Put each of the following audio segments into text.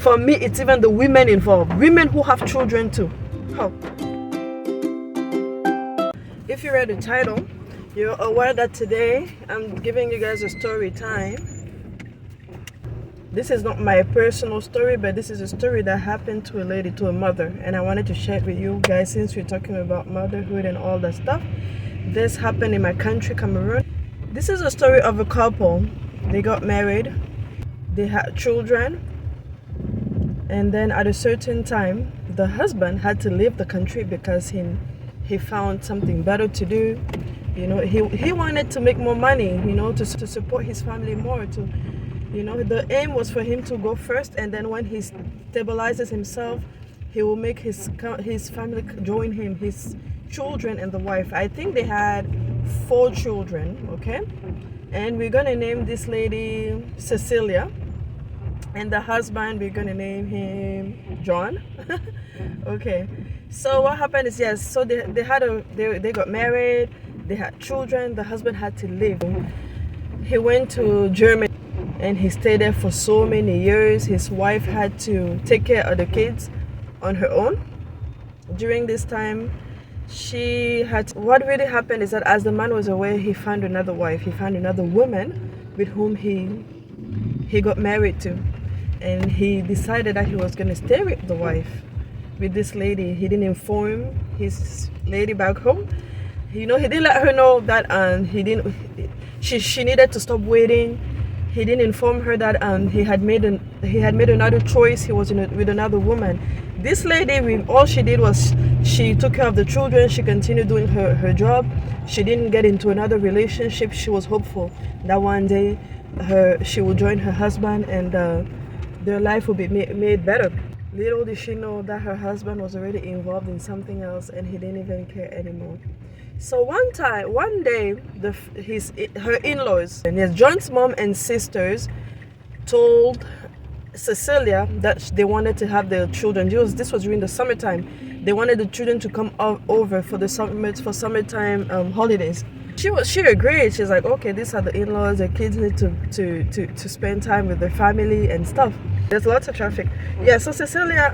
for me, it's even the women involved, women who have children too. Oh. If you read the title, you're aware that today I'm giving you guys a story time. This is not my personal story, but this is a story that happened to a lady, to a mother, and I wanted to share it with you guys since we're talking about motherhood and all that stuff. This happened in my country, Cameroon. This is a story of a couple. They got married, they had children, and then at a certain time, the husband had to leave the country because he found something better to do. You know, he wanted to make more money, you know, to support his family more, to, you know, the aim was for him to go first, and then when he stabilizes himself, he will make his family join him, his children and the wife. I think they had 4 children, okay? And we're gonna name this lady Cecilia, and the husband, we're gonna name him John. Okay, so what happened is, yes, so they got married, they had children, the husband had to leave. He went to Germany and he stayed there for so many years. His wife had to take care of the kids on her own. During this time, what really happened is that as the man was away, he found another wife, he found another woman with whom he got married to. And he decided that he was going to stay with the wife, with this lady. He didn't inform his lady back home. You know, he didn't let her know that she needed to stop waiting. He didn't inform her that he had made another choice. He was with another woman. This lady, all she did was she took care of the children. She continued doing her job. She didn't get into another relationship. She was hopeful that one day she would join her husband and their life would be made better. Little did she know that her husband was already involved in something else and he didn't even care anymore. So one day, her in-laws, and yes, John's mom and sisters told Cecilia that they wanted to have their children. This was during the summertime. They wanted the children to come over for summertime holidays. She agreed. She's like, okay, these are the in-laws. The kids need to spend time with their family and stuff. There's lots of traffic. Yeah. So Cecilia,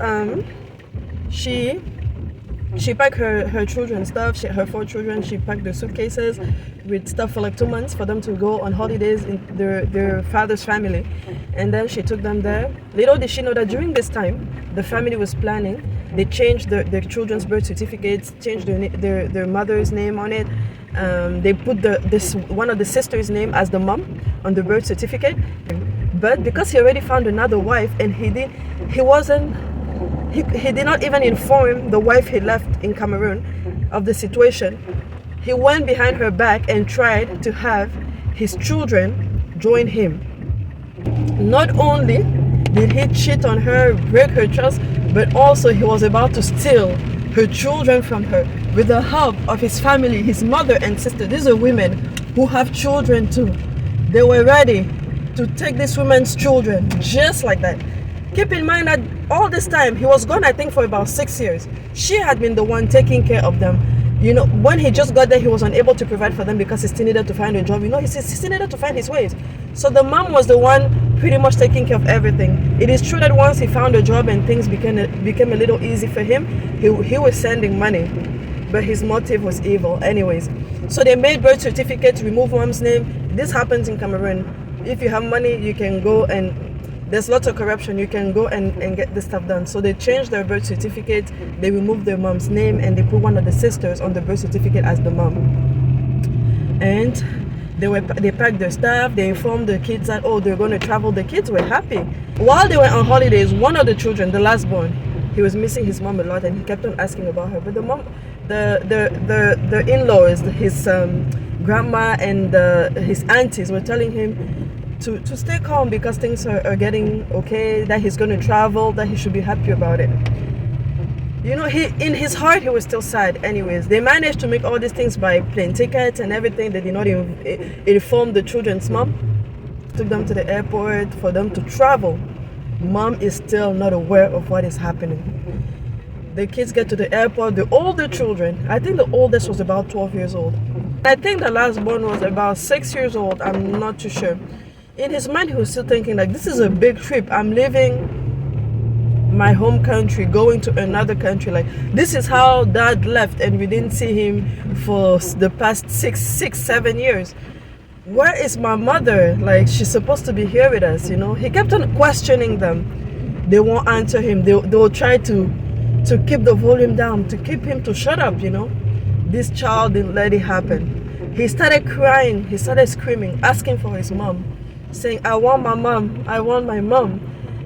she packed her children's stuff. Her 4 children. She packed their suitcases with stuff for like 2 months for them to go on holidays in their father's family, and then she took them there. Little did she know that during this time, the family was planning. They changed their children's birth certificates, changed their mother's name on it. They put one of the sisters' name as the mom on the birth certificate. But because he already found another wife, and he did not even inform the wife he left in Cameroon of the situation. He went behind her back and tried to have his children join him. Not only did he cheat on her, break her trust, but also he was about to steal her children from her with the help of his family, his mother and sister. These are women who have children too. They were ready to take this woman's children just like that. Keep in mind that all this time, he was gone, I think, for about 6 years. She had been the one taking care of them. You know, when he just got there, he was unable to provide for them because he still needed to find a job. You know, he still needed to find his ways. So the mom was the one pretty much taking care of everything. It is true that once he found a job and things became a little easy for him, he was sending money, but his motive was evil anyways. So they made birth certificates, remove mom's name. This happens in Cameroon. If you have money, you can go and there's lots of corruption. You can go and get this stuff done. So they changed their birth certificate. They removed their mom's name and they put one of the sisters on the birth certificate as the mom. And they packed their stuff. They informed the kids that they're going to travel. The kids were happy. While they were on holidays, one of the children, the last born, he was missing his mom a lot and he kept on asking about her. But the mom, the in-laws, his grandma and his aunties were telling him to stay calm because things are getting okay, that he's going to travel, that he should be happy about it. You know, in his heart, he was still sad anyways. They managed to make all these things by plane tickets and everything. They did not inform the children's mom. Took them to the airport for them to travel. Mom is still not aware of what is happening. The kids get to the airport, the older children, I think the oldest was about 12 years old. I think the last born was about 6 years old, I'm not too sure. In his mind, he was still thinking like, this is a big trip. I'm leaving my home country going to another country. Like, this is how dad left and we didn't see him for the past 6, 7 years. Where is my mother? Like, she's supposed to be here with us, you know. He kept on questioning them. They won't answer him. They'll try to keep the volume down, to keep him to shut up, you know. This child didn't let it happen. He started crying, he started screaming, asking for his mom, saying, I want my mom, I want my mom.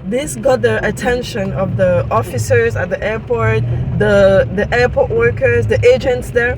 This got the attention of the officers at the airport, the airport workers, the agents there.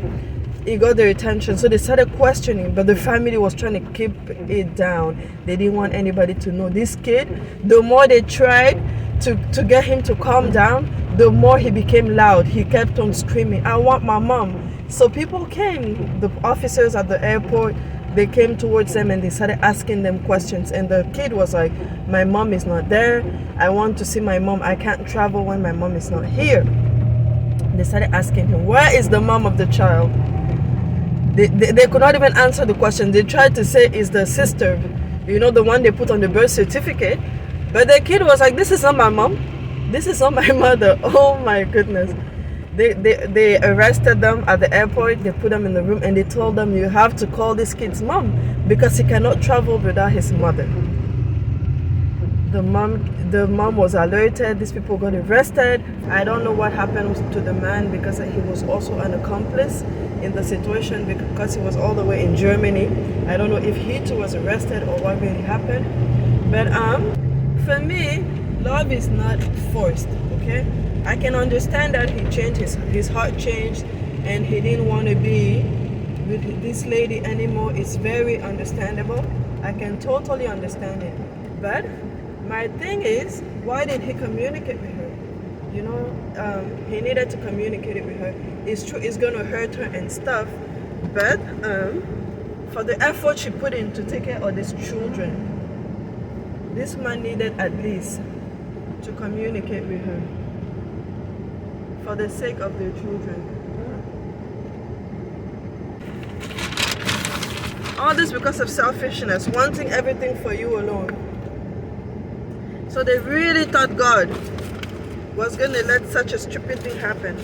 It got their attention, so they started questioning, but the family was trying to keep it down. They didn't want anybody to know. This kid, the more they tried to get him to calm down, the more he became loud. He kept on screaming, I want my mom. So people came, the officers at the airport, they came towards them and they started asking them questions. And the kid was like, my mom is not there. I want to see my mom. I can't travel when my mom is not here. They started asking him, where is the mom of the child? They could not even answer the question. They tried to say it's the sister, you know, the one they put on the birth certificate. But the kid was like, this is not my mom. This is not my mother. Oh my goodness. They arrested them at the airport. They put them in the room and they told them, you have to call this kid's mom because he cannot travel without his mother. The mom was alerted. These people got arrested. I don't know what happened to the man because he was also an accomplice in the situation because he was all the way in Germany. I don't know if he too was arrested or what really happened. But for me, love is not forced, okay? I can understand that he changed, his heart changed and he didn't want to be with this lady anymore. It's very understandable. I can totally understand it. But my thing is, why didn't he communicate with her? You know, he needed to communicate it with her. It's true, it's going to hurt her and stuff. But for the effort she put in to take care of these children, this man needed at least to communicate with her for the sake of their children. All this because of selfishness, wanting everything for you alone. So they really thought God was going to let such a stupid thing happen.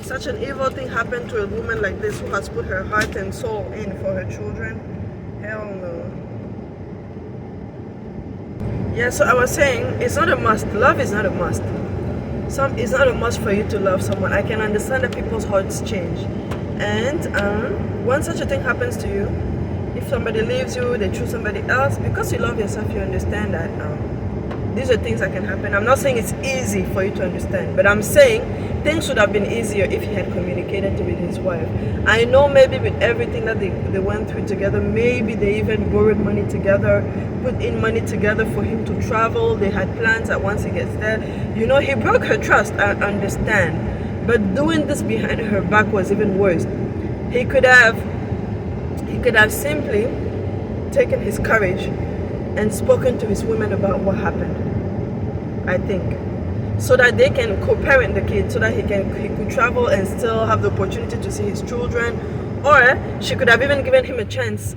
Such an evil thing happen to a woman like this who has put her heart and soul in for her children. Hell no. Yeah, so I was saying, it's not a must. Love is not a must. It's not a must for you to love someone. I can understand that people's hearts change. And when such a thing happens to you, if somebody leaves you, they choose somebody else, because you love yourself, you understand that these are things that can happen. I'm not saying it's easy for you to understand, but I'm saying things would have been easier if he had communicated with his wife. I know maybe with everything that they went through together, maybe they even borrowed money together, put in money together for him to travel. They had plans that once he gets there, you know, he broke her trust, I understand. But doing this behind her back was even worse. He could have simply taken his courage and spoken to his women about what happened, I think, so that they can co-parent the kid, so that he could travel and still have the opportunity to see his children. Or she could have even given him a chance.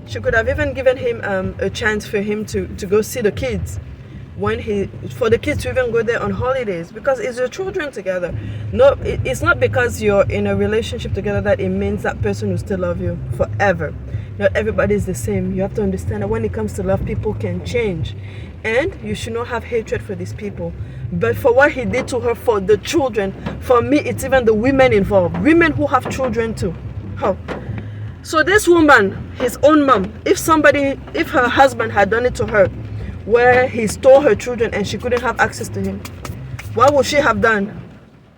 She could have even given him a chance for him to go see the kids, for the kids to even go there on holidays, because it's your children together. No, it's not because you're in a relationship together that it means that person will still love you forever. Not everybody is the same. You have to understand that when it comes to love, people can change, and you should not have hatred for these people. But for what he did to her, for the children, for me, it's even the women involved, women who have children too. How? So this woman, his own mom, if her husband had done it to her, where he stole her children and she couldn't have access to him, what would she have done?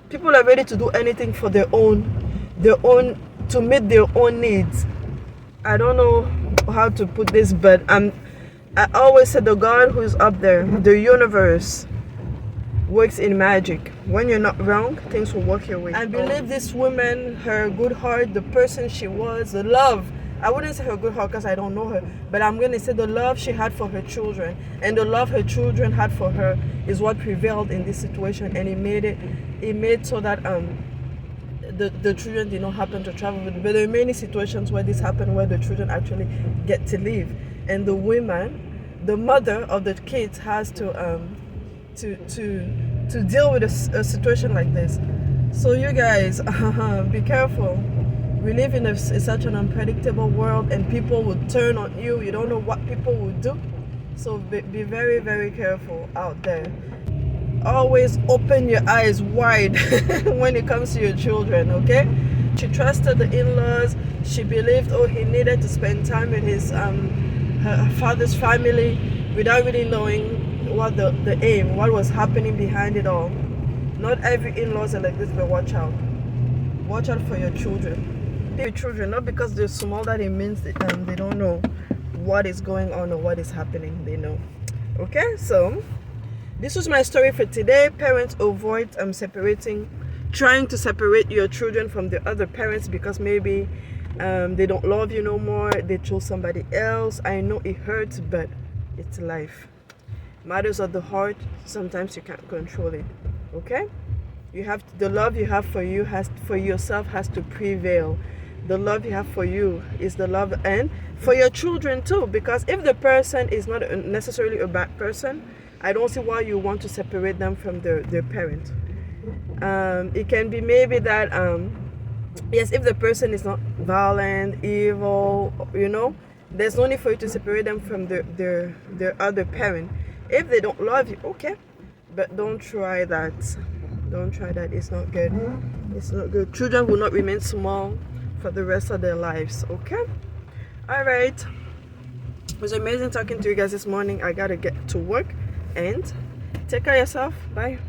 People are ready to do anything for their own, to meet their own needs. I don't know how to put this, but I always say the God who is up there, the universe, works in magic. When you're not wrong, things will work your way. I believe this woman, her good heart, the person she was, the love. I wouldn't say her good heart because I don't know her, but I'm going to say the love she had for her children and the love her children had for her is what prevailed in this situation, and it made so that the children did not happen to travel with. But there are many situations where this happened, where the children actually get to leave, and the women the mother of the kids has to deal with a situation like this. So you guys, be careful. We live in such an unpredictable world, and people will turn on you. You don't know what people will do. So be very, very careful out there. Always open your eyes wide when it comes to your children, okay? She trusted the in-laws. She believed, oh, he needed to spend time with his her father's family without really knowing what the aim, what was happening behind it all. Not every in-laws are like this, but watch out. Watch out for your children. Your children, not because they're small that it means that, they don't know what is going on or what is happening. They know. Okay, so this was my story for today. Parents, avoid trying to separate your children from the other parents because maybe they don't love you no more. They chose somebody else. I know it hurts, but it's life. Matters of the heart, sometimes you can't control it. Okay? The love you have for yourself has to prevail. The love you have for you is the love, and for your children too, because if the person is not necessarily a bad person, I don't see why you want to separate them from their parent. It can be maybe that yes, if the person is not violent, evil, there's no need for you to separate them from their other parent. If they don't love you, okay, but don't try that. Don't try that. It's not good. It's not good. Children will not remain small for the rest of their lives. Okay. All right. It was amazing talking to you guys this morning. I gotta get to work, and take care of yourself. Bye.